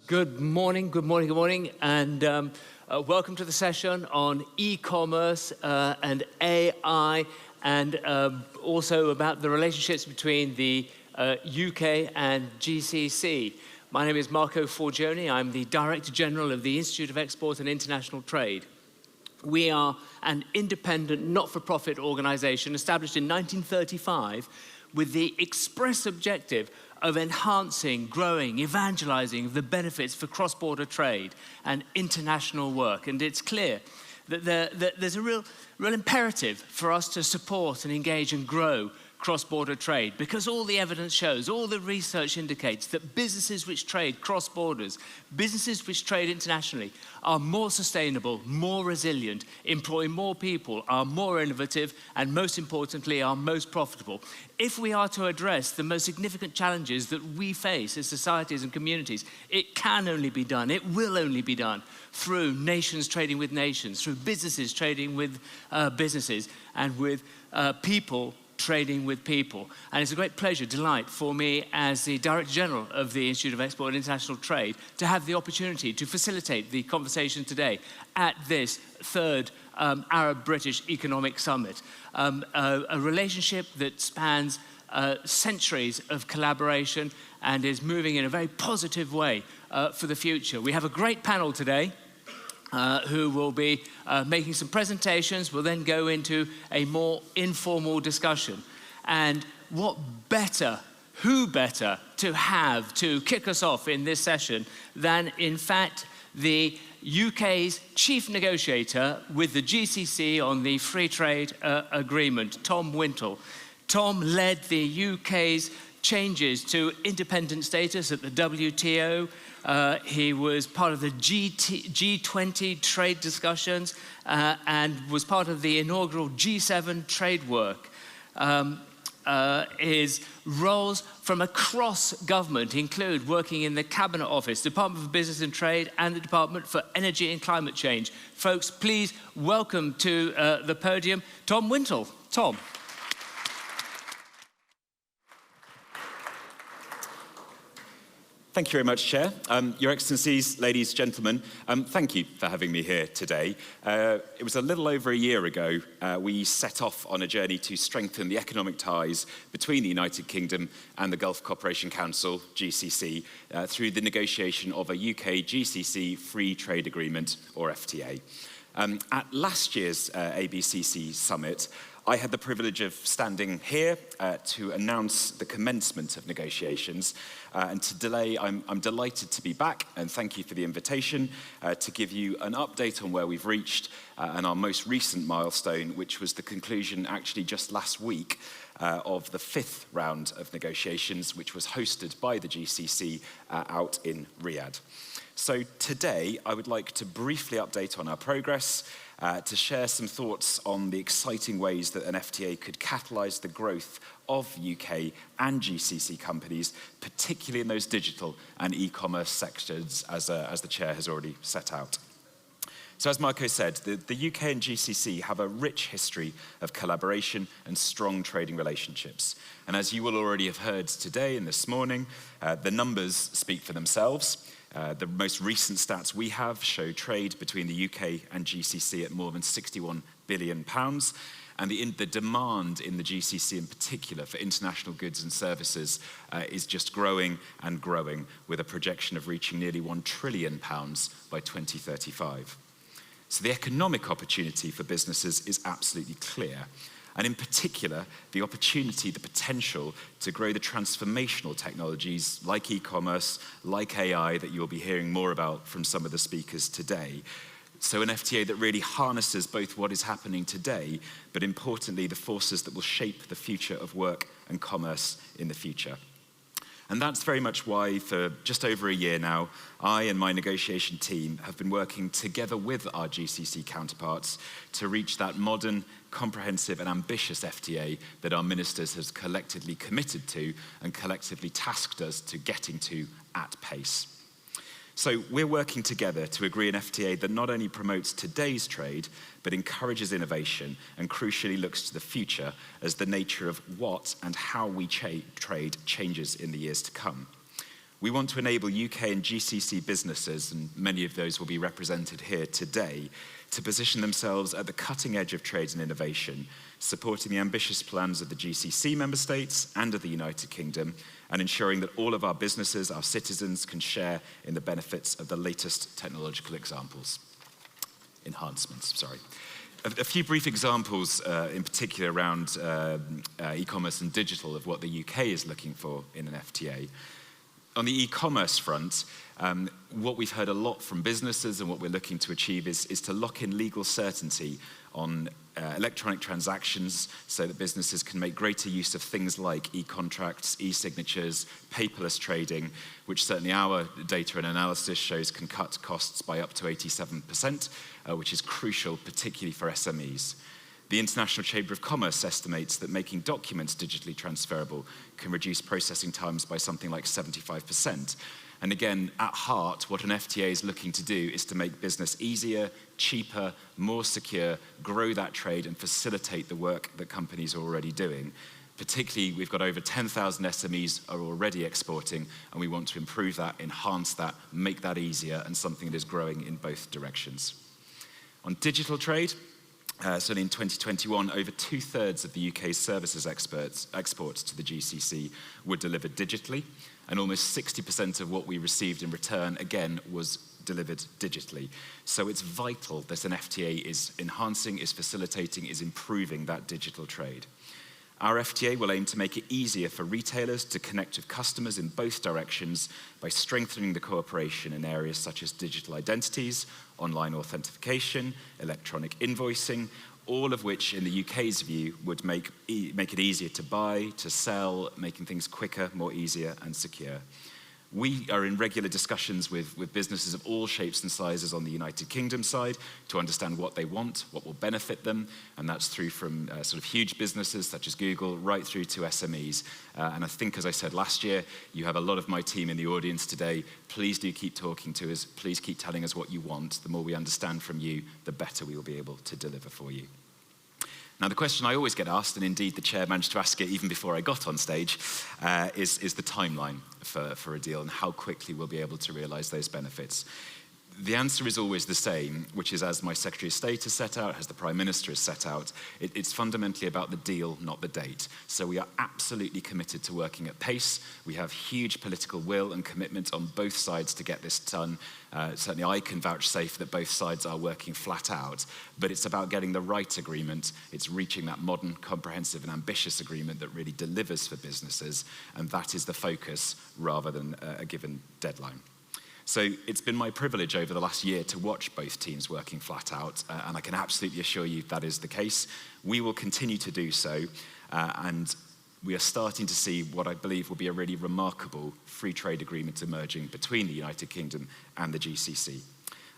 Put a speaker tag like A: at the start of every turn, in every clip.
A: Good morning, good morning, good morning, and welcome to the session on e-commerce and AI, and also about the relationships between the UK and GCC. My name is Marco Forgione. I'm the Director General of the Institute of Export and International Trade. We are an independent, not-for-profit organization established in 1935 with the express objective of enhancing, growing, evangelizing the benefits for cross-border trade and international work. And it's clear that there's a real imperative for us to support and engage and grow cross-border trade, because all the evidence shows, all the research indicates that businesses which trade cross borders, businesses which trade internationally, are more sustainable, more resilient, employ more people, are more innovative, and most importantly, are most profitable. If we are to address the most significant challenges that we face as societies and communities, it can only be done, it will only be done through nations trading with nations, through businesses trading with businesses, and with people trading with people. And it's a great pleasure, delight for me as the Director General of the Institute of Export and International Trade to have the opportunity to facilitate the conversation today at this third Arab-British Economic Summit. A relationship that spans centuries of collaboration and is moving in a very positive way for the future. We have a great panel today. Who will be making some presentations. We'll then go into a more informal discussion. And what better, who better to have to kick us off in this session than, in fact, the UK's chief negotiator with the GCC on the free trade agreement, Tom Wintle. Tom led the UK's changes to independent status at the WTO. He was part of the G20 trade discussions and was part of the inaugural G7 trade work. His roles from across government include working in the Cabinet Office, Department for Business and Trade, and the Department for Energy and Climate Change. Folks, please welcome to the podium Tom Wintle. Tom.
B: Thank you very much, Chair. Your Excellencies, ladies, gentlemen, thank you for having me here today. It was a little over a year ago we set off on a journey to strengthen the economic ties between the United Kingdom and the Gulf Cooperation Council, GCC, through the negotiation of a UK-GCC free trade agreement, or FTA. At last year's ABCC summit, I had the privilege of standing here to announce the commencement of negotiations. And today, I'm delighted to be back, and thank you for the invitation, to give you an update on where we've reached and our most recent milestone, which was the conclusion actually just last week of the fifth round of negotiations, which was hosted by the GCC out in Riyadh. So today, I would like to briefly update on our progress, to share some thoughts on the exciting ways that an FTA could catalyse the growth of UK and GCC companies, particularly in those digital and e-commerce sectors, as the Chair has already set out. So as Marco said, the UK and GCC have a rich history of collaboration and strong trading relationships. And as you will already have heard today and this morning, the numbers speak for themselves. The most recent stats we have show trade between the UK and GCC at more than £61 billion, and the demand in the GCC in particular for international goods and services is just growing and growing, with a projection of reaching nearly £1 trillion by 2035. So the economic opportunity for businesses is absolutely clear. And in particular, the opportunity, the potential to grow the transformational technologies like e-commerce, like AI, that you'll be hearing more about from some of the speakers today. So an FTA that really harnesses both what is happening today, but importantly, the forces that will shape the future of work and commerce in the future. And that's very much why, for just over a year now, I and my negotiation team have been working together with our GCC counterparts to reach that modern, comprehensive and ambitious FTA that our ministers has collectively committed to and collectively tasked us to getting to at pace. So we're working together to agree an FTA that not only promotes today's trade, but encourages innovation and crucially looks to the future as the nature of what and how we trade changes in the years to come. We want to enable UK and GCC businesses, and many of those will be represented here today, to position themselves at the cutting edge of trade and innovation, supporting the ambitious plans of the GCC member states and of the United Kingdom, and ensuring that all of our businesses, our citizens, can share in the benefits of the latest technological enhancements. A few brief examples in particular around e-commerce and digital of what the UK is looking for in an FTA. On the e-commerce front, what we've heard a lot from businesses and what we're looking to achieve is to lock in legal certainty on electronic transactions so that businesses can make greater use of things like e-contracts, e-signatures, paperless trading, which certainly our data and analysis shows can cut costs by up to 87%, which is crucial, particularly for SMEs. The International Chamber of Commerce estimates that making documents digitally transferable can reduce processing times by something like 75%. And again, at heart, what an FTA is looking to do is to make business easier, cheaper, more secure, grow that trade and facilitate the work that companies are already doing. Particularly, we've got over 10,000 SMEs are already exporting, and we want to improve that, enhance that, make that easier, and something that is growing in both directions. On digital trade, certainly in 2021, over 2/3 of the UK's services exports to the GCC were delivered digitally, and almost 60% of what we received in return, again, was delivered digitally. So it's vital that an FTA is enhancing, is facilitating, is improving that digital trade. Our FTA will aim to make it easier for retailers to connect with customers in both directions by strengthening the cooperation in areas such as digital identities, online authentication, electronic invoicing, all of which, in the UK's view, would make it easier to buy, to sell, making things quicker, more easier and secure. We are in regular discussions with businesses of all shapes and sizes on the United Kingdom side to understand what they want, what will benefit them, and that's through from sort of huge businesses such as Google right through to SMEs. And I think, as I said last year, you have a lot of my team in the audience today. Please do keep talking to us. Please keep telling us what you want. The more we understand from you, the better we will be able to deliver for you. Now, the question I always get asked, and indeed the chair managed to ask it even before I got on stage, is the timeline for a deal and how quickly we'll be able to realise those benefits. The answer is always the same, which is, as my Secretary of State has set out, as the Prime Minister has set out, it's fundamentally about the deal, not the date. So we are absolutely committed to working at pace. We have huge political will and commitment on both sides to get this done. Certainly I can vouchsafe that both sides are working flat out, but it's about getting the right agreement. It's reaching that modern, comprehensive and ambitious agreement that really delivers for businesses, and that is the focus rather than a given deadline. So it's been my privilege over the last year to watch both teams working flat out, and I can absolutely assure you that is the case. We will continue to do so, and we are starting to see what I believe will be a really remarkable free trade agreement emerging between the United Kingdom and the GCC.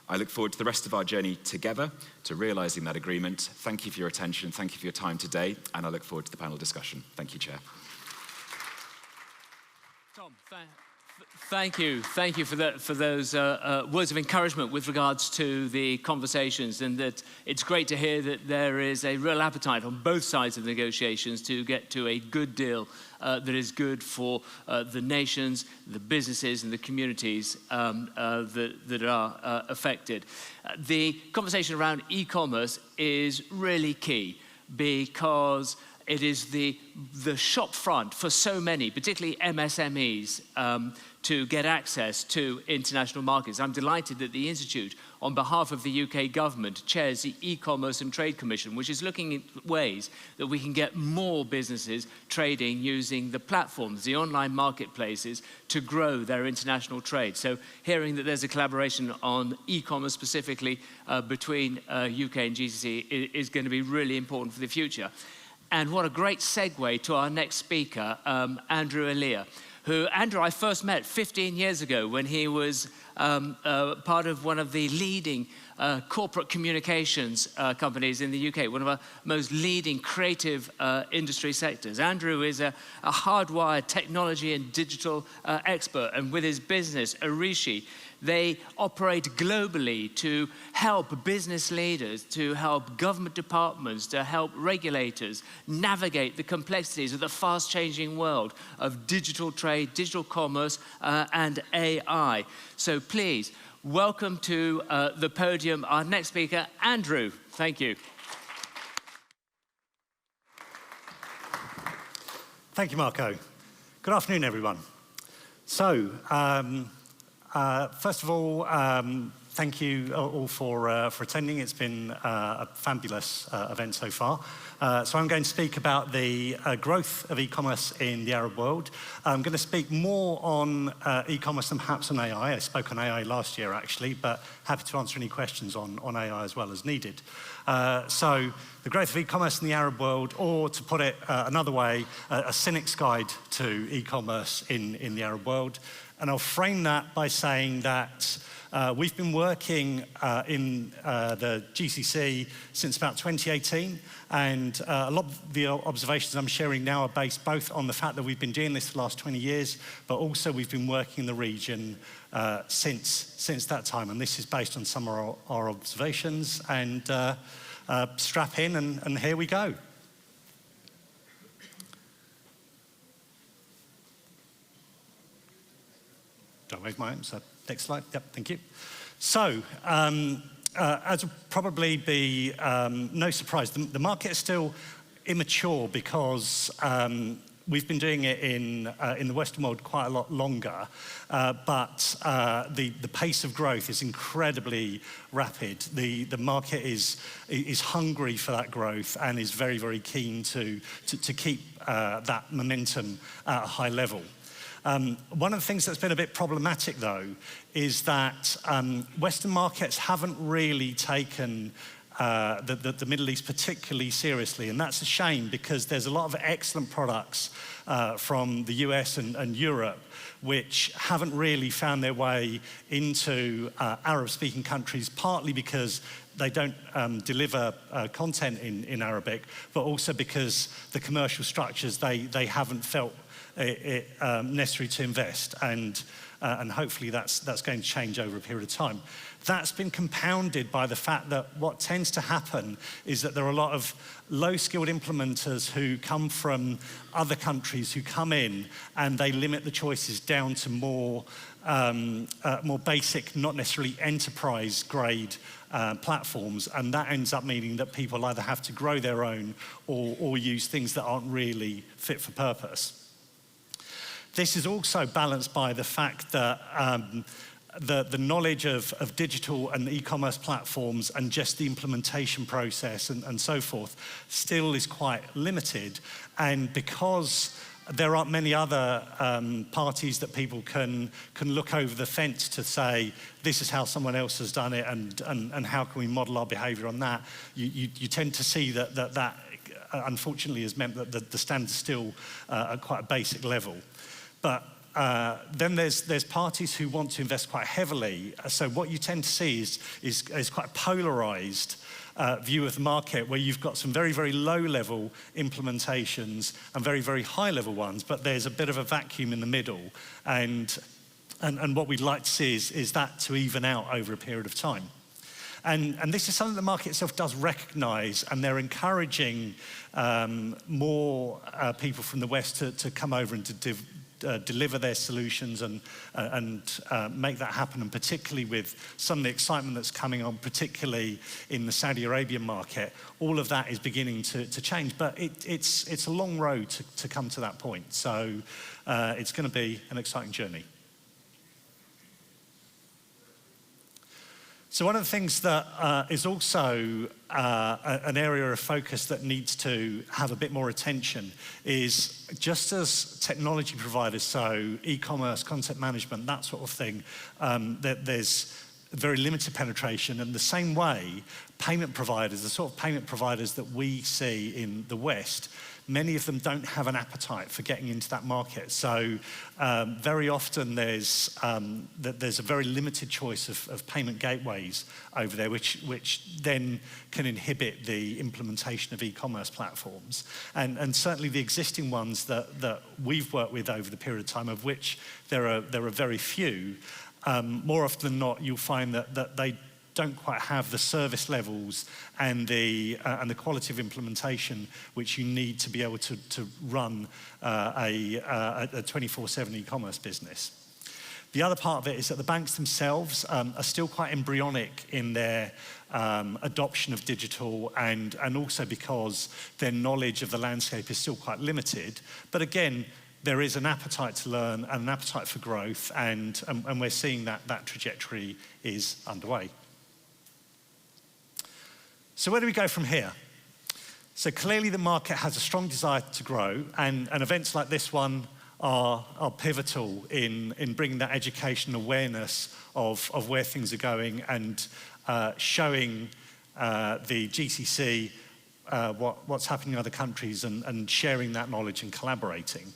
B: I look forward to the rest of our journey together to realising that agreement. Thank you for your attention, thank you for your time today, and I look forward to the panel discussion. Thank you, Chair.
A: Tom, thank you for those words of encouragement with regards to the conversations, and that it's great to hear that there is a real appetite on both sides of the negotiations to get to a good deal that is good for the nations, the businesses and the communities that are affected. The conversation around e-commerce is really key because it is the shop front for so many, particularly MSMEs, to get access to international markets. I'm delighted that the Institute, on behalf of the UK government, chairs the E-Commerce and Trade Commission, which is looking at ways that we can get more businesses trading using the platforms, the online marketplaces, to grow their international trade. So hearing that there's a collaboration on e-commerce specifically between UK and GCC is going to be really important for the future. And what a great segue to our next speaker, Andrew Elia, who, Andrew, I first met 15 years ago when he was part of one of the leading corporate communications companies in the UK, one of our most leading creative industry sectors. Andrew is a hardwired technology and digital expert, and with his business, Arishi, They operate globally to help business leaders, to help government departments, to help regulators navigate the complexities of the fast-changing world of digital trade, digital commerce, and AI. So please, welcome to the podium our next speaker, Andrew. Thank you.
C: Thank you, Marco. Good afternoon, everyone. So, first of all, thank you all for attending. It's been a fabulous event so far. So I'm going to speak about the growth of e-commerce in the Arab world. I'm going to speak more on e-commerce than perhaps on AI. I spoke on AI last year, actually, but happy to answer any questions on AI as well as needed. So the growth of e-commerce in the Arab world, or to put it another way, a cynic's guide to e-commerce in the Arab world. And I'll frame that by saying that we've been working in the GCC since about 2018, and a lot of the observations I'm sharing now are based both on the fact that we've been doing this for the last 20 years, but also we've been working in the region since that time. And this is based on some of our observations. And strap in, and here we go. Don't wave my arms. Next slide. Yep, thank you. So, as will probably be no surprise, the market is still immature because we've been doing it in the Western world quite a lot longer, but the pace of growth is incredibly rapid. The market is hungry for that growth and is very, very keen to keep that momentum at a high level. One of the things that's been a bit problematic, though, is that Western markets haven't really taken the Middle East particularly seriously, and that's a shame because there's a lot of excellent products from the US and Europe which haven't really found their way into Arab-speaking countries, partly because they don't deliver content in Arabic, but also because the commercial structures, they haven't felt it necessary to invest, and hopefully that's going to change over a period of time. That's been compounded by the fact that what tends to happen is that there are a lot of low-skilled implementers who come from other countries who come in and they limit the choices down to more basic, not necessarily enterprise-grade platforms, and that ends up meaning that people either have to grow their own or use things that aren't really fit for purpose. This is also balanced by the fact that the knowledge of digital and e-commerce platforms and just the implementation process and so forth still is quite limited. And because there aren't many other parties that people can look over the fence to say, this is how someone else has done it and how can we model our behavior on that, you tend to see that unfortunately has meant that the standards still at quite a basic level. But then there's parties who want to invest quite heavily. So what you tend to see is quite a polarized view of the market, where you've got some very, very low-level implementations and very, very high-level ones, but there's a bit of a vacuum in the middle. And what we'd like to see is that to even out over a period of time. And this is something the market itself does recognize, and they're encouraging more people from the West to come over and to deliver their solutions and make that happen, and particularly with some of the excitement that's coming on, particularly in the Saudi Arabian market, all of that is beginning to change. But it's a long road to come to that point. So it's going to be an exciting journey. So one of the things that is also an area of focus that needs to have a bit more attention is, just as technology providers, so e-commerce, content management, that sort of thing, that there's very limited penetration. And the same way, payment providers, the sort of payment providers that we see in the West, many of them don't have an appetite for getting into that market. So very often there's a very limited choice of payment gateways over there, which then can inhibit the implementation of e-commerce platforms. And certainly the existing ones that we've worked with over the period of time, of which there are very few, more often than not, you'll find that they don't quite have the service levels and the quality of implementation which you need to be able to run a 24/7 e-commerce business. The other part of it is that the banks themselves are still quite embryonic in their adoption of digital, and also because their knowledge of the landscape is still quite limited. But again, there is an appetite to learn and an appetite for growth, and we're seeing that trajectory is underway. So where do we go from here? So clearly the market has a strong desire to grow, and events like this one are pivotal in bringing that education awareness of where things are going, and showing the GCC what's happening in other countries, and sharing that knowledge and collaborating.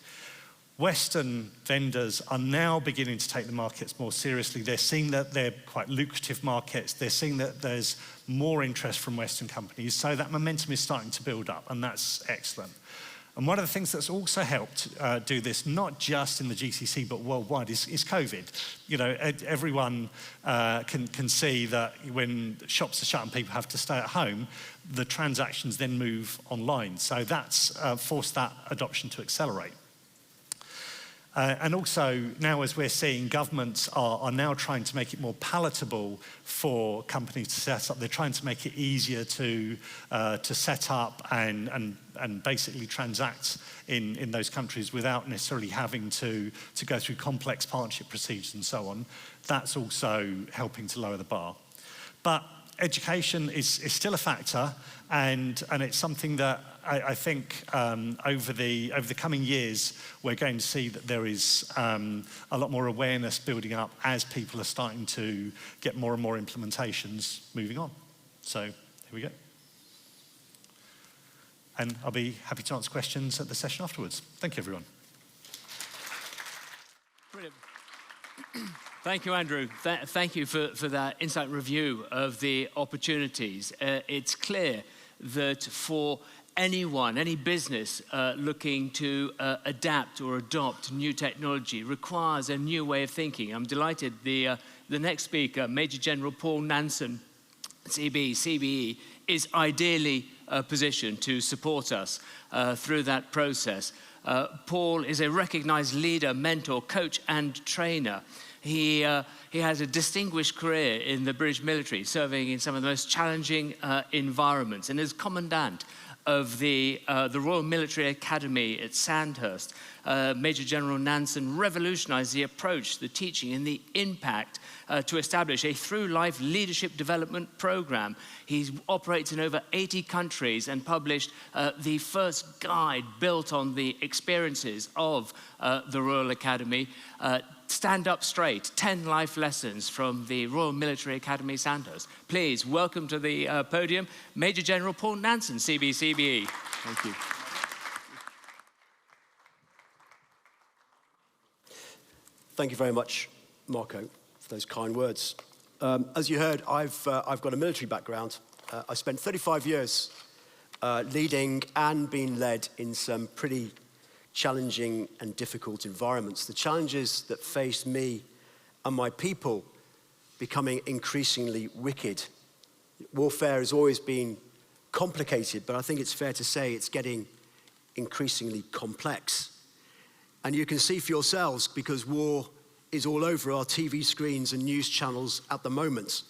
C: Western vendors are now beginning to take the markets more seriously. They're seeing that they're quite lucrative markets. They're seeing that there's more interest from Western companies. So that momentum is starting to build up, and that's excellent. And one of the things that's also helped do this, not just in the GCC but worldwide, is COVID. You know, everyone can see that when shops are shut and people have to stay at home, the transactions then move online. So that's forced that adoption to accelerate. And also, now as we're seeing, governments are now trying to make it more palatable for companies to set up. They're trying to make it easier to set up and basically transact in those countries without necessarily having to go through complex partnership procedures and so on. That's also helping to lower the bar. But education is still a factor, and it's something that I think over the coming years we're going to see that there is a lot more awareness building up as people are starting to get more and more implementations moving on. So here we go. And I'll be happy to answer questions at the session afterwards. Thank you, everyone.
A: Brilliant. Thank you, Andrew. Thank you for that insight review of the opportunities. It's clear that for anyone, any business looking to adapt or adopt new technology requires a new way of thinking. I'm delighted the next speaker, Major General Paul Nanson, CBE, is ideally positioned to support us through that process. Paul is a recognized leader, mentor, coach, and trainer. He has a distinguished career in the British military, serving in some of the most challenging environments, and is commandant of the Royal Military Academy at Sandhurst. Major General Nanson revolutionized the approach, the teaching, and the impact to establish a through-life leadership development program. He operates in over 80 countries and published the first guide built on the experiences of the Royal Academy, Stand Up Straight, 10 life lessons from the Royal Military Academy Sandhurst. Please welcome to the podium Major General Paul Nanson, CBE. Thank you.
D: Thank you very much, Marco, for those kind words. As you heard, I've got a military background. I spent 35 years leading and being led in some pretty challenging and difficult environments. The challenges that faced me and my people becoming increasingly wicked. Warfare has always been complicated, but I think it's fair to say it's getting increasingly complex. And you can see for yourselves, because war is all over our TV screens and news channels at the moment,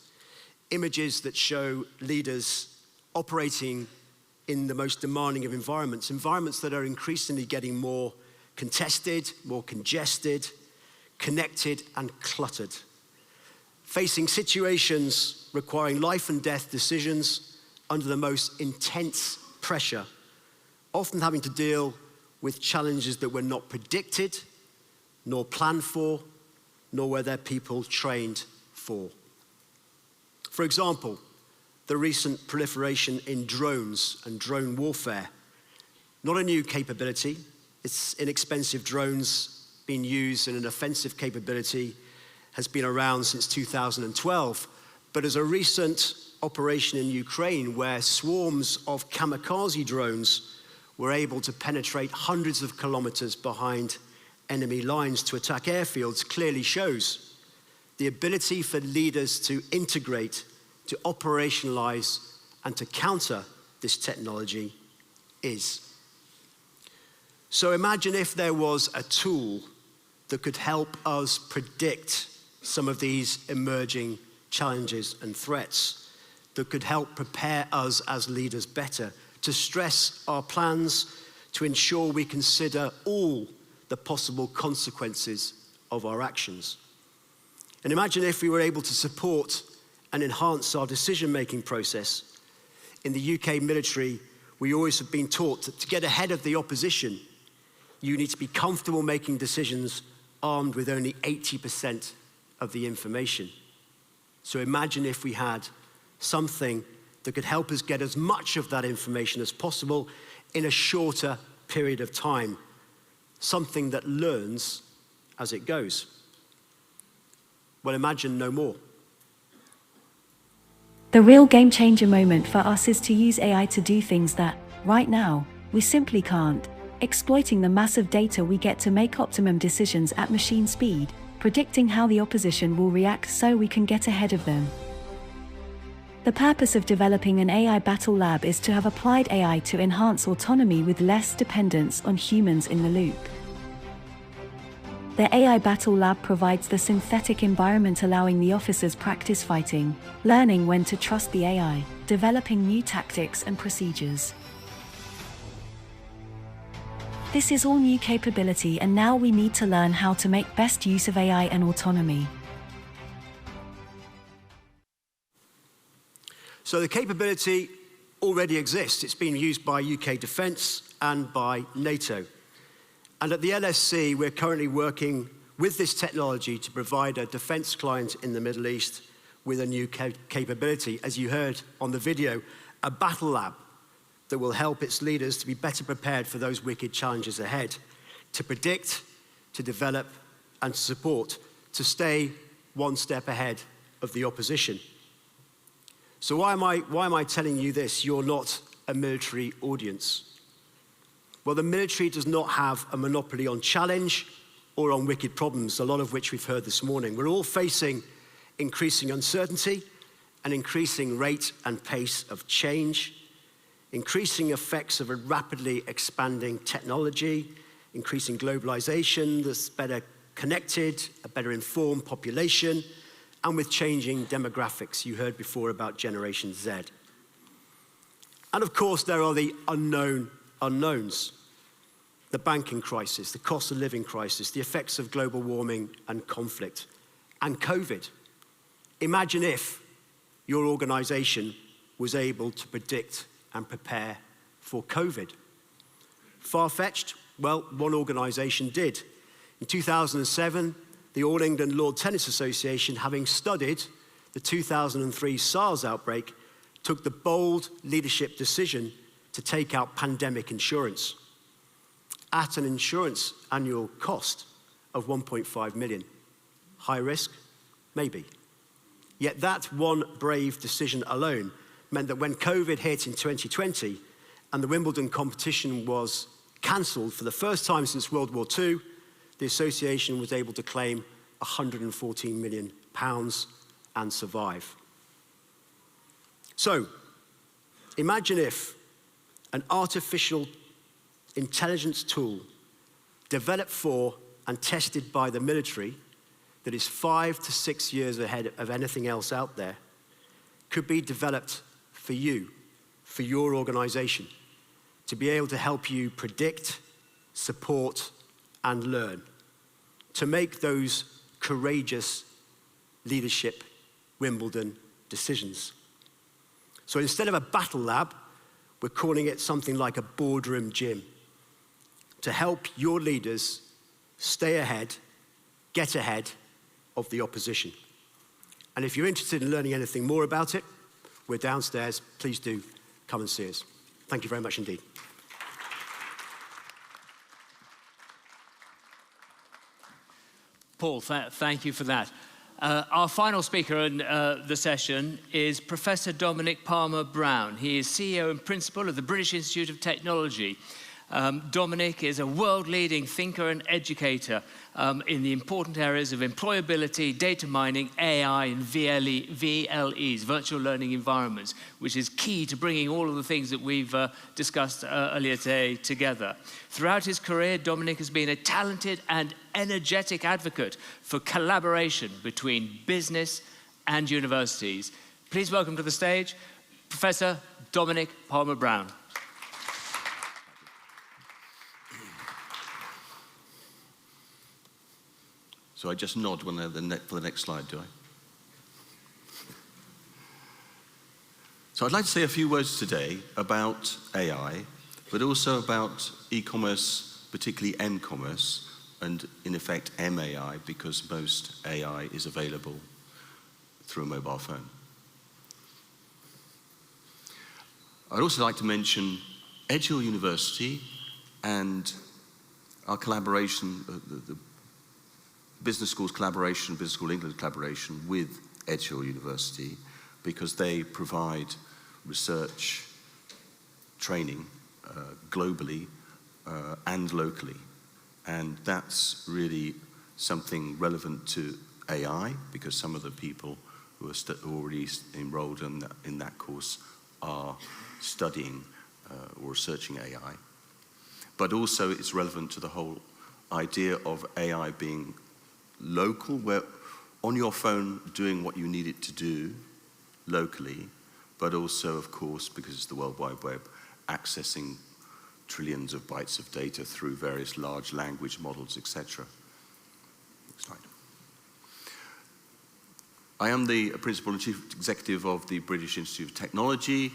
D: images that show leaders operating in the most demanding of environments that are increasingly getting more contested, more congested, connected, and cluttered. Facing situations requiring life and death decisions under the most intense pressure, often having to deal with challenges that were not predicted, nor planned for, nor were their people trained for. For example, the recent proliferation in drones and drone warfare. Not a new capability. It's inexpensive drones being used in an offensive capability has been around since 2012. But as a recent operation in Ukraine where swarms of kamikaze drones were able to penetrate hundreds of kilometers behind enemy lines to attack airfields clearly shows the ability for leaders to integrate, to operationalize, and to counter this technology is. So imagine if there was a tool that could help us predict some of these emerging challenges and threats, that could help prepare us as leaders better, to stress our plans, to ensure we consider all the possible consequences of our actions. And imagine if we were able to support and enhance our decision-making process. In the UK military, we always have been taught that to get ahead of the opposition, you need to be comfortable making decisions armed with only 80% of the information. So imagine if we had something that could help us get as much of that information as possible in a shorter period of time, something that learns as it goes. Well, imagine no more.
E: The real game-changer moment for us is to use AI to do things that, right now, we simply can't, exploiting the massive data we get to make optimum decisions at machine speed, predicting how the opposition will react so we can get ahead of them. The purpose of developing an AI battle lab is to have applied AI to enhance autonomy with less dependence on humans in the loop. The AI Battle Lab provides the synthetic environment allowing the officers practice fighting, learning when to trust the AI, developing new tactics and procedures. This is all new capability, and now we need to learn how to make best use of AI and autonomy.
D: So the capability already exists. It's been used by UK Defence and by NATO. And at the LSC, we're currently working with this technology to provide a defense client in the Middle East with a new capability, as you heard on the video, a battle lab that will help its leaders to be better prepared for those wicked challenges ahead, to predict, to develop, and to support, to stay one step ahead of the opposition. So why am I telling you this? You're not a military audience. Well, the military does not have a monopoly on challenge or on wicked problems, a lot of which we've heard this morning. We're all facing increasing uncertainty, an increasing rate and pace of change, increasing effects of a rapidly expanding technology, increasing globalization that's better connected, a better informed population, and with changing demographics. You heard before about Generation Z. And of course, there are the unknown unknowns. The banking crisis, the cost of living crisis, the effects of global warming and conflict, and COVID. Imagine if your organization was able to predict and prepare for COVID. Far-fetched? Well, one organization did. In 2007, the All England Lawn Tennis Association, having studied the 2003 SARS outbreak, took the bold leadership decision to take out pandemic insurance at an insurance annual cost of 1.5 million. High risk? Maybe. Yet that one brave decision alone meant that when COVID hit in 2020 and the Wimbledon competition was cancelled for the first time since World War II, the association was able to claim £114 million and survive. So, imagine if an artificial intelligence tool developed for and tested by the military that is 5 to 6 years ahead of anything else out there could be developed for you, for your organization, to be able to help you predict, support, and learn, to make those courageous leadership Wimbledon decisions. So instead of a battle lab, we're calling it something like a boardroom gym to help your leaders stay ahead, get ahead of the opposition. And if you're interested in learning anything more about it, we're downstairs. Please do come and see us. Thank you very much indeed.
A: Paul, thank you for that. Our final speaker in the session is Professor Dominic Palmer-Brown. He is CEO and Principal of the British Institute of Technology. Dominic is a world-leading thinker and educator in the important areas of employability, data mining, AI, and VLEs, virtual learning environments, which is key to bringing all of the things that we've discussed earlier today together. Throughout his career, Dominic has been a talented and energetic advocate for collaboration between business and universities. Please welcome to the stage Professor Dominic Palmer-Brown.
F: So I just nod when they're for the next slide, do I? So I'd like to say a few words today about AI, but also about e-commerce, particularly m-commerce, and in effect MAI, because most AI is available through a mobile phone. I'd also like to mention Edge Hill University and our collaboration, the Business School's collaboration, Business School England collaboration with Edge Hill University, because they provide research training globally and locally. And that's really something relevant to AI, because some of the people who are already enrolled in that course are studying or researching AI. But also it's relevant to the whole idea of AI being local, where on your phone doing what you need it to do locally, but also, of course, because it's the World Wide Web, accessing trillions of bytes of data through various large language models, etc. Next slide. I am the Principal and Chief Executive of the British Institute of Technology,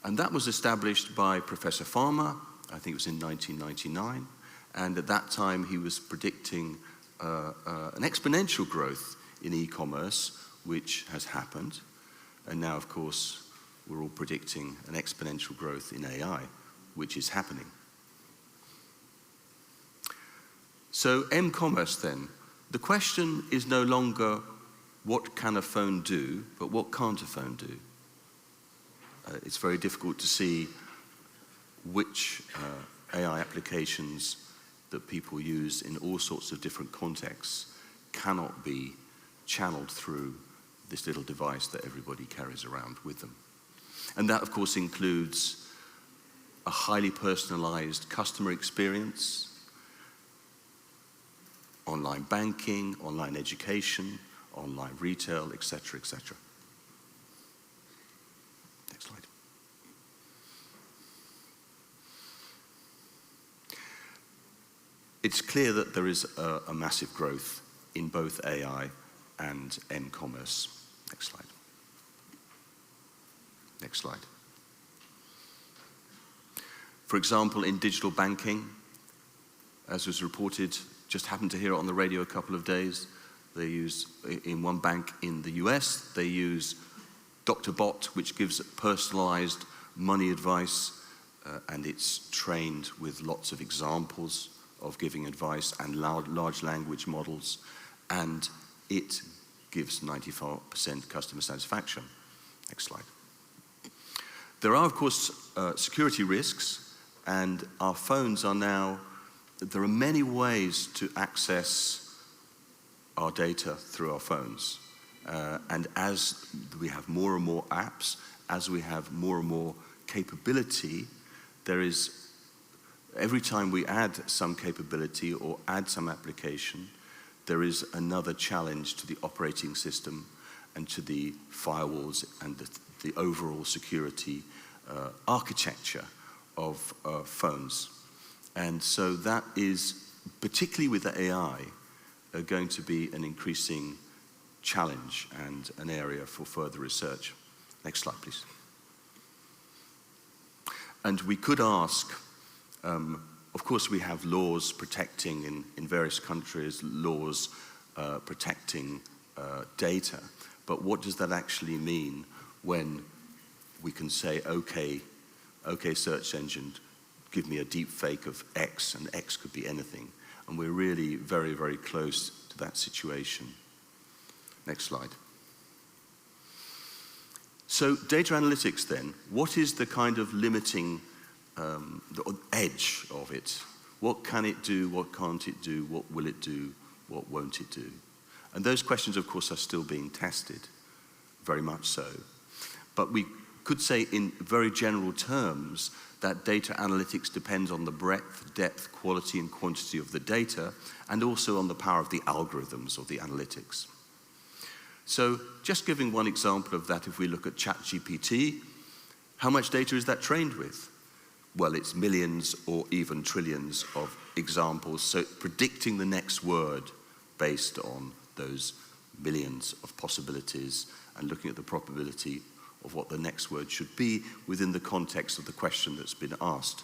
F: and that was established by Professor Farmer, I think it was in 1999, and at that time he was predicting an exponential growth in e-commerce, which has happened. And now, of course, we're all predicting an exponential growth in AI, which is happening. So m-commerce then, the question is no longer what can a phone do, but what can't a phone do? It's very difficult to see which AI applications that people use in all sorts of different contexts cannot be channeled through this little device that everybody carries around with them. And that, of course, includes a highly personalized customer experience, online banking, online education, online retail, etc., etc. Next slide. It's clear that there is a massive growth in both AI and m-commerce. Next slide. Next slide. For example, in digital banking, as was reported, just happened to hear it on the radio a couple of days, they use, in one bank in the US, they use Dr. Bot, which gives personalized money advice, and it's trained with lots of examples of giving advice and large language models, and it gives 94% customer satisfaction. Next slide. There are, of course, security risks, and our phones are now, there are many ways to access our data through our phones. And as we have more and more apps, as we have more and more capability, there is, every time we add some capability or add some application, there is another challenge to the operating system and to the firewalls and the overall security architecture of phones. And so that is, particularly with the AI, going to be an increasing challenge and an area for further research. Next slide, please. And we could ask, of course we have laws protecting in various countries, laws protecting data, but what does that actually mean when we can say, okay, search engine, give me a deep fake of X, and X could be anything. And we're really very, very close to that situation. Next slide. So data analytics then, what is the kind of limiting the edge of it. What can it do? What can't it do? What will it do? What won't it do? And those questions, of course, are still being tested, very much so. But we could say in very general terms that data analytics depends on the breadth, depth, quality, and quantity of the data, and also on the power of the algorithms or the analytics. So just giving one example of that, if we look at ChatGPT, how much data is that trained with? Well, it's millions or even trillions of examples, so predicting the next word based on those millions of possibilities and looking at the probability of what the next word should be within the context of the question that's been asked.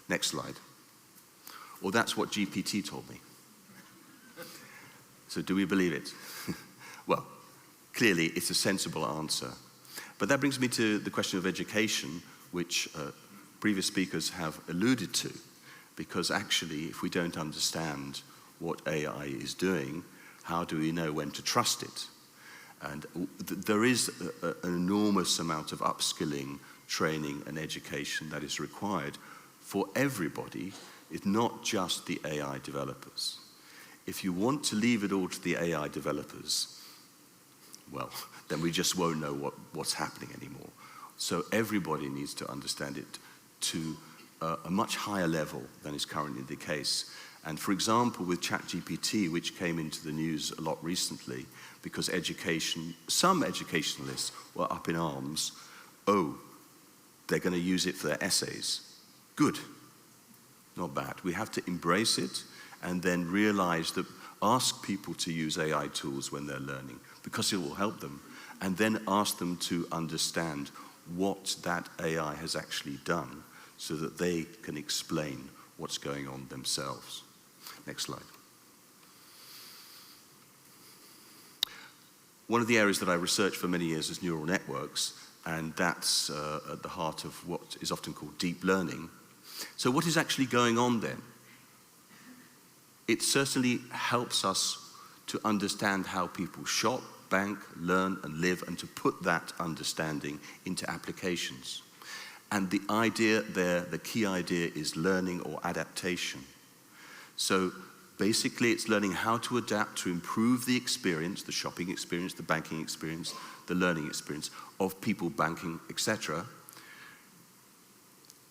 F: Next slide. Well, that's what GPT told me. So do we believe it? Well, clearly it's a sensible answer. But that brings me to the question of education, which previous speakers have alluded to, because actually if we don't understand what AI is doing, how do we know when to trust it? And there is an enormous amount of upskilling, training, and education that is required for everybody. It's not just the AI developers. If you want to leave it all to the AI developers, well, then we just won't know what's happening anymore. So everybody needs to understand it to a much higher level than is currently the case. And for example, with ChatGPT, which came into the news a lot recently, because some educationalists were up in arms, oh, they're going to use it for their essays. Good, not bad. We have to embrace it and then realize that ask people to use AI tools when they're learning, because it will help them, and then ask them to understand what that AI has actually done so that they can explain what's going on themselves. Next slide. One of the areas that I researched for many years is neural networks, and that's at the heart of what is often called deep learning. So what is actually going on then? It certainly helps us to understand how people shop, bank, learn, and live, and to put that understanding into applications. And the idea there, the key idea, is learning or adaptation. So basically, it's learning how to adapt to improve the experience, the shopping experience, the banking experience, the learning experience of people banking, etc.,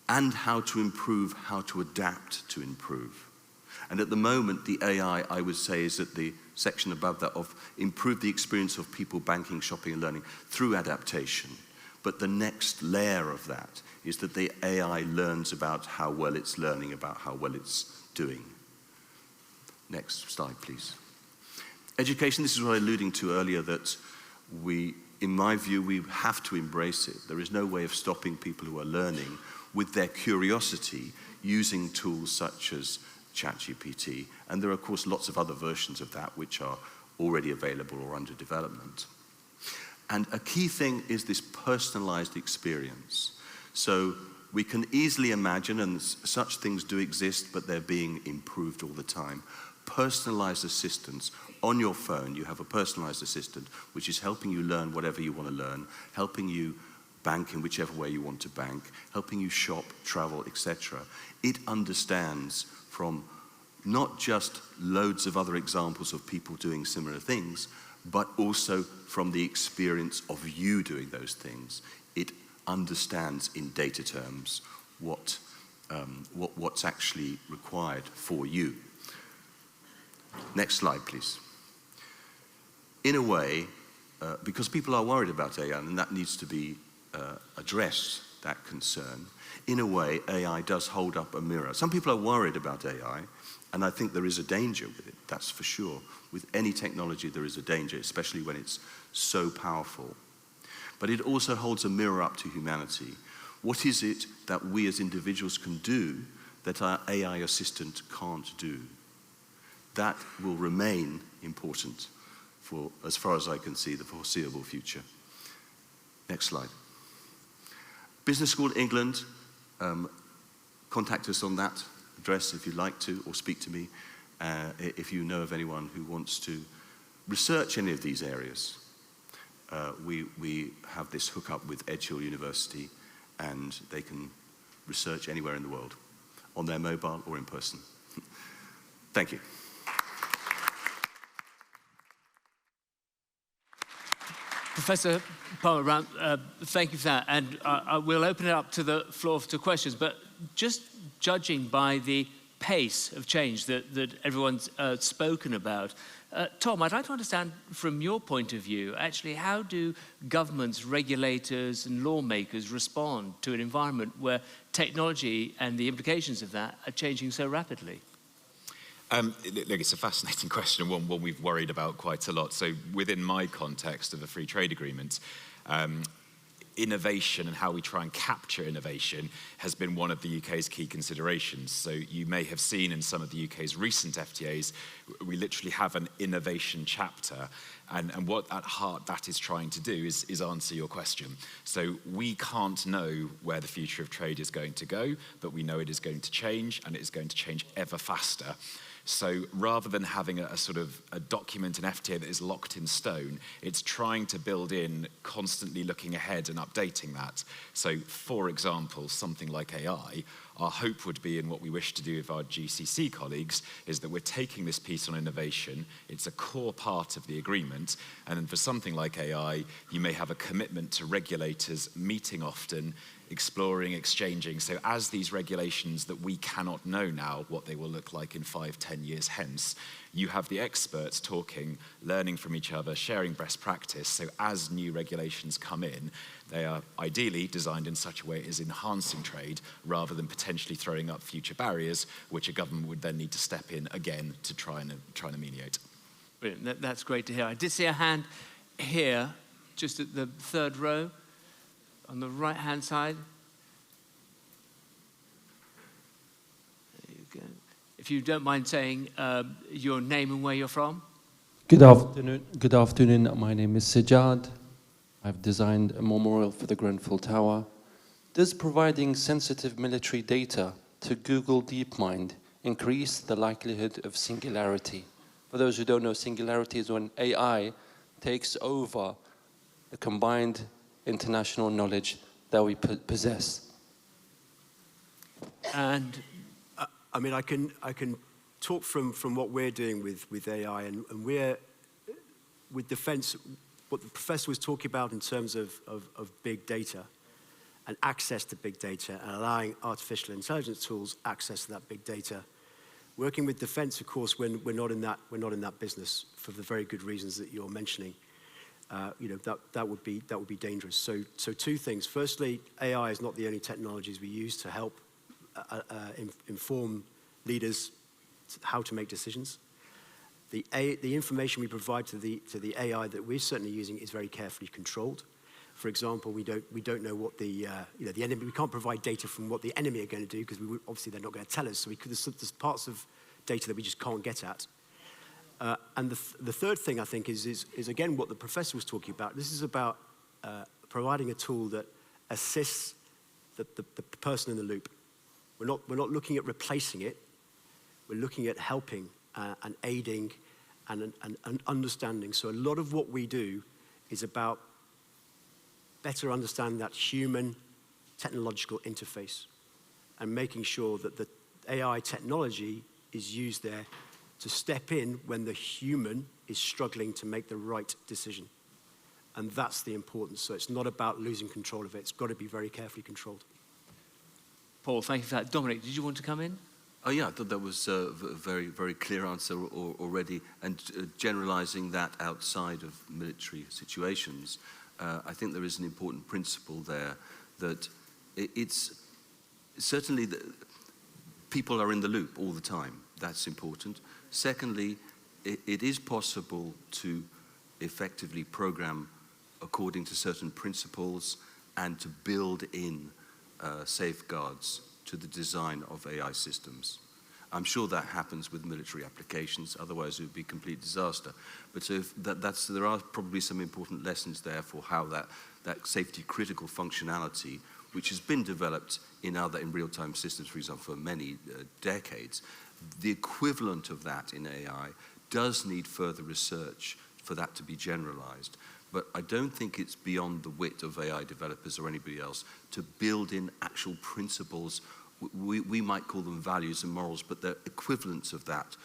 F: and how to improve, how to adapt to improve. And at the moment, the AI, I would say, is at the section above that of improve the experience of people banking, shopping, and learning through adaptation. But the next layer of that is that the AI learns about how well it's learning, about how well it's doing. Next slide, please. Education, this is what I was alluding to earlier, that in my view, we have to embrace it. There is no way of stopping people who are learning with their curiosity using tools such as ChatGPT. And there are, of course, lots of other versions of that which are already available or under development. And a key thing is this personalized experience. So we can easily imagine, and such things do exist, but they're being improved all the time, personalized assistance. On your phone, you have a personalized assistant which is helping you learn whatever you want to learn, helping you bank in whichever way you want to bank, helping you shop, travel, etc. It understands from not just loads of other examples of people doing similar things, but also from the experience of you doing those things. It understands in data terms what's actually required for you. Next slide, please. In a way, because people are worried about AI, and that needs to be addressed, that concern, in a way, AI does hold up a mirror. Some people are worried about AI, and I think there is a danger with it, that's for sure. With any technology, there is a danger, especially when it's so powerful. But it also holds a mirror up to humanity. What is it that we as individuals can do that our AI assistant can't do? That will remain important for, as far as I can see, the foreseeable future. Next slide. Business School England, contact us on that address if you'd like to, or speak to me if you know of anyone who wants to research any of these areas. We have this hookup with Edge Hill University, and they can research anywhere in the world, on their mobile or in person. Thank you.
A: Professor Palmer, thank you for that. And we'll open it up to the floor to questions. But just judging by the pace of change that everyone's spoken about, Tom, I'd like to understand from your point of view, actually, how do governments, regulators, and lawmakers respond to an environment where technology and the implications of that are changing so rapidly?
B: Look, it's a fascinating question, and one we've worried about quite a lot. So within my context of a free trade agreement, innovation and how we try and capture innovation has been one of the UK's key considerations. So you may have seen in some of the UK's recent FTAs, we literally have an innovation chapter. And what at heart that is trying to do is answer your question. So we can't know where the future of trade is going to go, but we know it is going to change, and it is going to change ever faster. So rather than having a sort of a document, an FTA that is locked in stone, it's trying to build in constantly looking ahead and updating that. So for example, something like AI, our hope would be, and what we wish to do with our GCC colleagues, is that we're taking this piece on innovation. It's a core part of the agreement. And then for something like AI, you may have a commitment to regulators meeting often, exploring, exchanging. So as these regulations that we cannot know now what they will look like in 5-10 years hence, you have the experts talking, learning from each other, sharing best practice. So as new regulations come in, they are ideally designed in such a way as enhancing trade rather than potentially throwing up future barriers, which a government would then need to step in again to try and mediate.
A: Brilliant. That's great to hear. I did see a hand here, just at the third row, on the right-hand side. There you go. If you don't mind saying your name and where you're from.
G: Good afternoon. Good afternoon. My name is Sajjad. I've designed a memorial for the Grenfell Tower. Does providing sensitive military data to Google DeepMind increase the likelihood of singularity? For those who don't know, singularity is when AI takes over the combined international knowledge that we possess.
A: And
D: I mean, I can talk from what we're doing with AI, and we're with defense. What the professor was talking about in terms of big data and access to big data and allowing artificial intelligence tools access to that big data. Working with defense, of course, when we're not in that business for the very good reasons that you're mentioning. That would be dangerous. So two things. Firstly, AI is not the only technologies we use to help inform leaders how to make decisions. The information we provide to the AI that we're certainly using is very carefully controlled. For example, we don't know what the enemy. We can't provide data from what the enemy are going to do because obviously they're not going to tell us. So there's parts of data that we just can't get at. And the third thing I think is again what the professor was talking about. This is about providing a tool that assists the person in the loop. We're not looking at replacing it. We're looking at helping and aiding and understanding. So a lot of what we do is about better understanding that human technological interface and making sure that the AI technology is used there to step in when the human is struggling to make the right decision. And that's the importance. So it's not about losing control of it. It's got to be very carefully controlled.
A: Paul, thank you for that. Dominic, did you want to come in?
F: Oh yeah, I thought that was a very, very clear answer already. And generalizing that outside of military situations, I think there is an important principle there that it's certainly that people are in the loop all the time. That's important. Secondly, it is possible to effectively program according to certain principles and to build in safeguards to the design of AI systems. I'm sure that happens with military applications, otherwise it would be a complete disaster. But so there are probably some important lessons there for how that safety critical functionality, which has been developed in real-time systems, for example, for many decades, the equivalent of that in AI does need further research for that to be generalized. But I don't think it's beyond the wit of AI developers or anybody else to build in actual principles. We might call them values and morals, but they're equivalents of that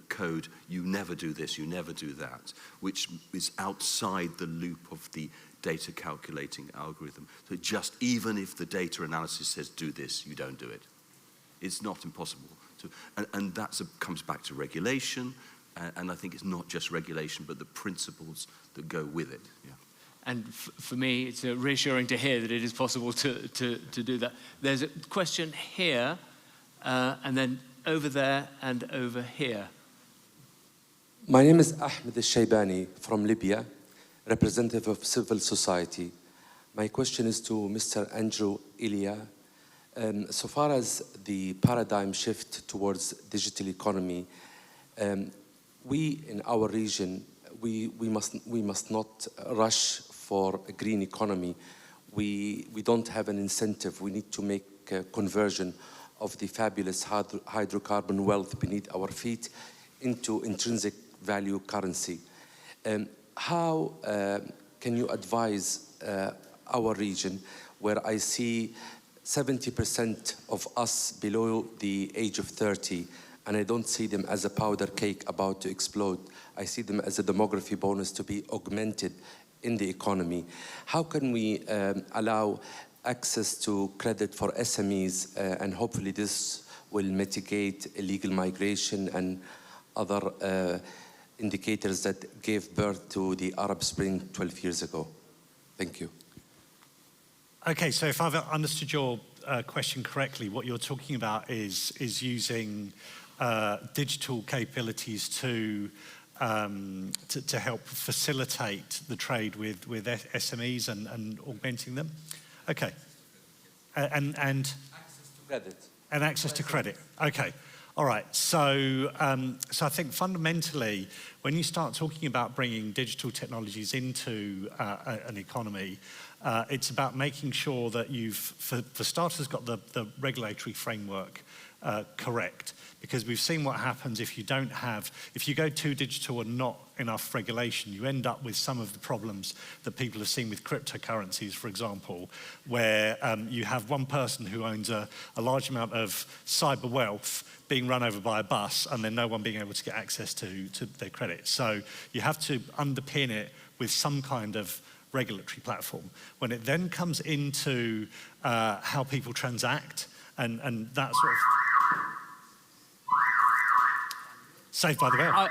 F: code, you never do this, you never do that, which is outside the loop of the data calculating algorithm. So just even if the data analysis says do this, you don't do it. It's not impossible. And that comes back to regulation, and I think it's not just regulation, but the principles that go with it. Yeah.
A: And for me, it's reassuring to hear that it is possible to do that. There's a question here, and then over there and over here.
H: My name is Ahmed Al-Shaybani from Libya, representative of civil society. My question is to Mr. Andrew Elia. So far as the paradigm shift towards digital economy, we in our region, we must not rush for a green economy. We don't have an incentive. We need to make a conversion of the fabulous hydrocarbon wealth beneath our feet into intrinsic value currency. How can you advise our region, where I see 70% of us below the age of 30, and I don't see them as a powder cake about to explode. I see them as a demography bonus to be augmented in the economy. How can we allow access to credit for SMEs, and hopefully this will mitigate illegal migration and other indicators that gave birth to the Arab Spring 12 years ago? Thank you.
C: Okay, so if I've understood your question correctly, what you're talking about is using digital capabilities to help facilitate the trade with SMEs and augmenting them. Okay, and
H: Access to credit.
C: And access to credit. Okay. All right. So I think fundamentally, when you start talking about bringing digital technologies into an economy, it's about making sure that you've, for starters, got the regulatory framework correct. Because we've seen what happens if you go too digital and not enough regulation, you end up with some of the problems that people have seen with cryptocurrencies, for example, where you have one person who owns a large amount of cyber wealth being run over by a bus, and then no one being able to get access to their credit. So you have to underpin it with some kind of regulatory platform. When it then comes into how people transact and that sort of... Saved by the bell.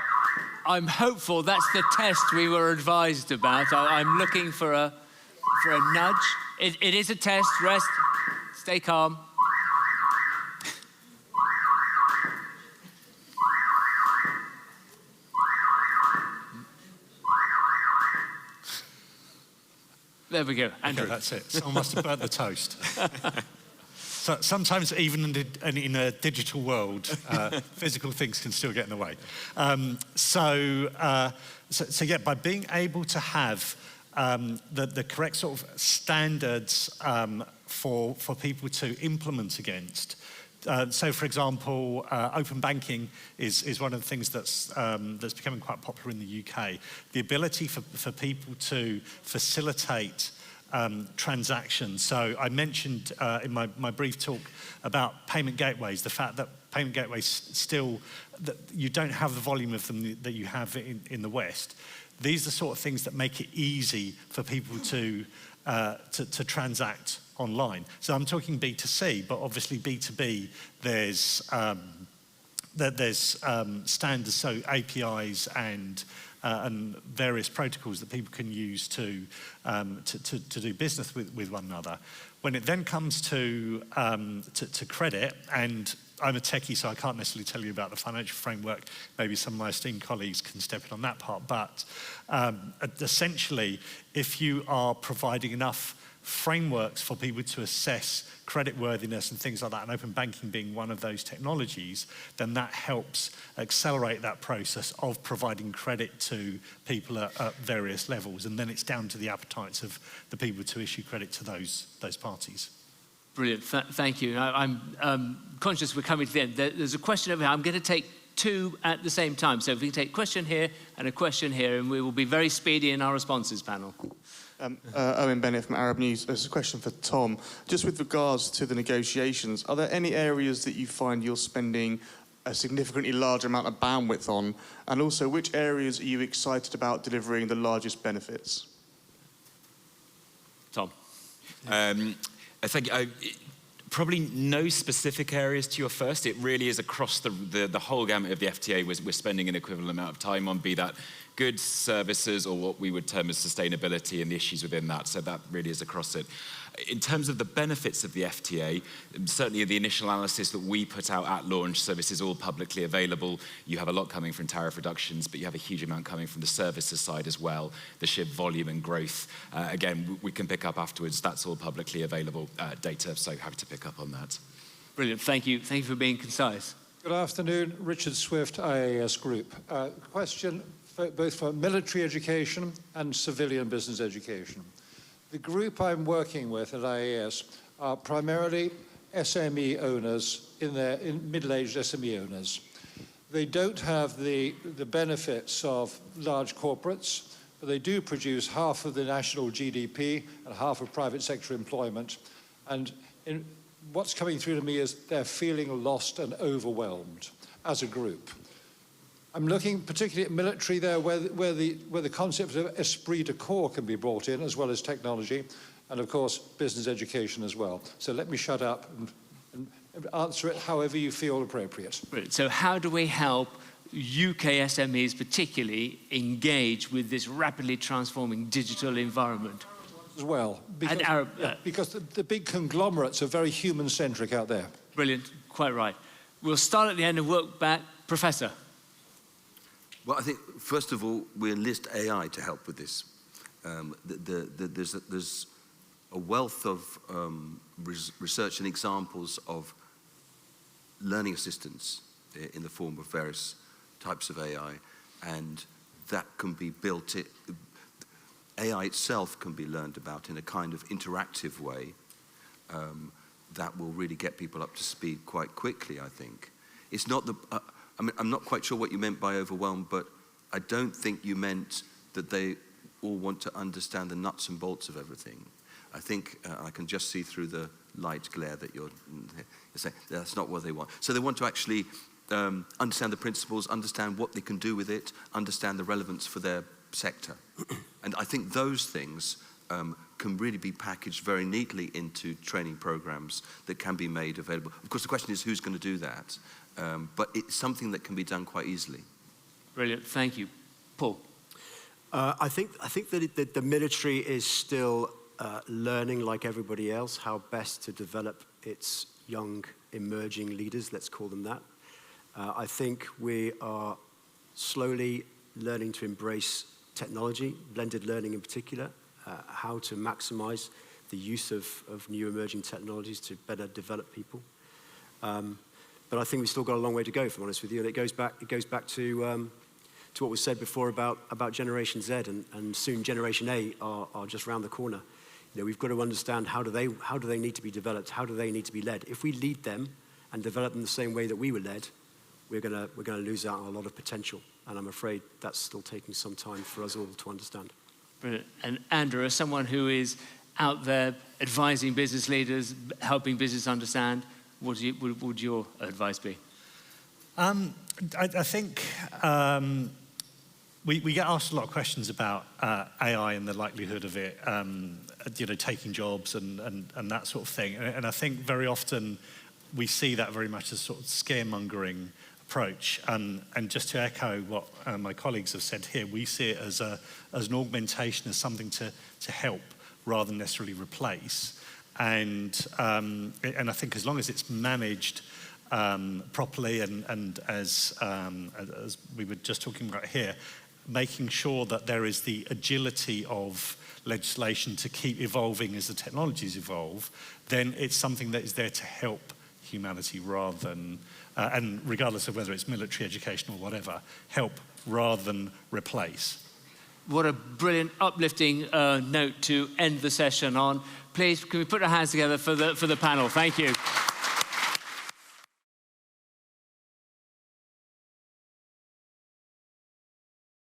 A: I'm hopeful that's the test we were advised about. I'm looking for a nudge. It is a test. Rest. Stay calm. There we go. Andrew.
C: Okay, that's it. Someone must have burnt the toast. So sometimes even in a digital world, physical things can still get in the way. So yeah, by being able to have the correct sort of standards for people to implement against. So, for example, open banking is one of the things that's becoming quite popular in the UK. The ability for people to facilitate transactions. So I mentioned in my brief talk about payment gateways, the fact that payment gateways still, that you don't have the volume of them that you have in the West. These are the sort of things that make it easy for people to transact online. So I'm talking B2C, but obviously B2B, there's standards, so APIs and various protocols that people can use to do business with one another. When it then comes to credit, and I'm a techie, so I can't necessarily tell you about the financial framework. Maybe some of my esteemed colleagues can step in on that part. But essentially, if you are providing enough frameworks for people to assess creditworthiness and things like that, and open banking being one of those technologies, then that helps accelerate that process of providing credit to people at various levels. And then it's down to the appetites of the people to issue credit to those parties.
A: Brilliant. Thank you. I'm conscious we're coming to the end. There's a question over here. I'm going to take two at the same time. So if we can take a question here and a question here, and we will be very speedy in our responses panel.
I: Owen Bennett from Arab News. There's a question for Tom. Just with regards to the negotiations, are there any areas that you find you're spending a significantly large amount of bandwidth on? And also, which areas are you excited about delivering the largest benefits?
A: Tom.
B: I think probably no specific areas to your first. It really is across the whole gamut of the FTA. We're spending an equivalent amount of time on, be that goods, services, or what we would term as sustainability and the issues within that. So that really is across it. In terms of the benefits of the FTA, certainly the initial analysis that we put out at launch, so this is all publicly available. You have a lot coming from tariff reductions, but you have a huge amount coming from the services side as well, the sheer volume and growth. Again, we can pick up afterwards. That's all publicly available data, so happy to pick up on that.
A: Brilliant. Thank you. Thank you for being concise.
J: Good afternoon. Richard Swift, IAS Group. Question both for military education and civilian business education. The group I'm working with at IAS are primarily SME owners, in middle-aged SME owners. They don't have the benefits of large corporates, but they do produce half of the national GDP and half of private sector employment. And what's coming through to me is they're feeling lost and overwhelmed as a group. I'm looking particularly at military there, where the concept of esprit de corps can be brought in, as well as technology, and of course, business education as well. So let me shut up and answer it however you feel appropriate.
A: Brilliant. So how do we help UK SMEs particularly engage with this rapidly transforming digital environment?
J: As well, because the big conglomerates are very human-centric out there.
A: Brilliant, quite right. We'll start at the end and work back. Professor.
F: Well, I think, first of all, we enlist AI to help with this. There's a wealth of research and examples of learning assistants in the form of various types of AI, and that can be built. AI itself can be learned about in a kind of interactive way that will really get people up to speed quite quickly, I think. It's not the... I mean, I'm not quite sure what you meant by overwhelmed, but I don't think you meant that they all want to understand the nuts and bolts of everything. I think I can just see through the light glare that you're saying that's not what they want. So they want to actually understand the principles, understand what they can do with it, understand the relevance for their sector. And I think those things can really be packaged very neatly into training programs that can be made available. Of course, the question is who's going to do that? But it's something that can be done quite easily.
A: Brilliant, thank you. Paul.
D: I think that the military is still learning, like everybody else, how best to develop its young emerging leaders, let's call them that. I think we are slowly learning to embrace technology, blended learning in particular, how to maximize the use of new emerging technologies to better develop people. But I think we've still got a long way to go, if I'm honest with you. And it goes back to what was said before about Generation Z and soon Generation A are just round the corner. You know, we've got to understand how do they need to be developed, how do they need to be led. If we lead them and develop them the same way that we were led, we're gonna lose out on a lot of potential. And I'm afraid that's still taking some time for us all to understand.
A: Brilliant. And Andrew, as someone who is out there advising business leaders, helping business understand, what would your advice be?
C: I think we get asked a lot of questions about AI and the likelihood of it, taking jobs and that sort of thing. And I think very often we see that very much as sort of scaremongering approach. And just to echo what my colleagues have said here, we see it as an augmentation, as something to help rather than necessarily replace. And I think as long as it's managed properly and as we were just talking about here, making sure that there is the agility of legislation to keep evolving as the technologies evolve, then it's something that is there to help humanity rather than, and regardless of whether it's military, education or whatever, help rather than replace.
A: What a brilliant, uplifting note to end the session on. Please, can we put our hands together for the panel? Thank you.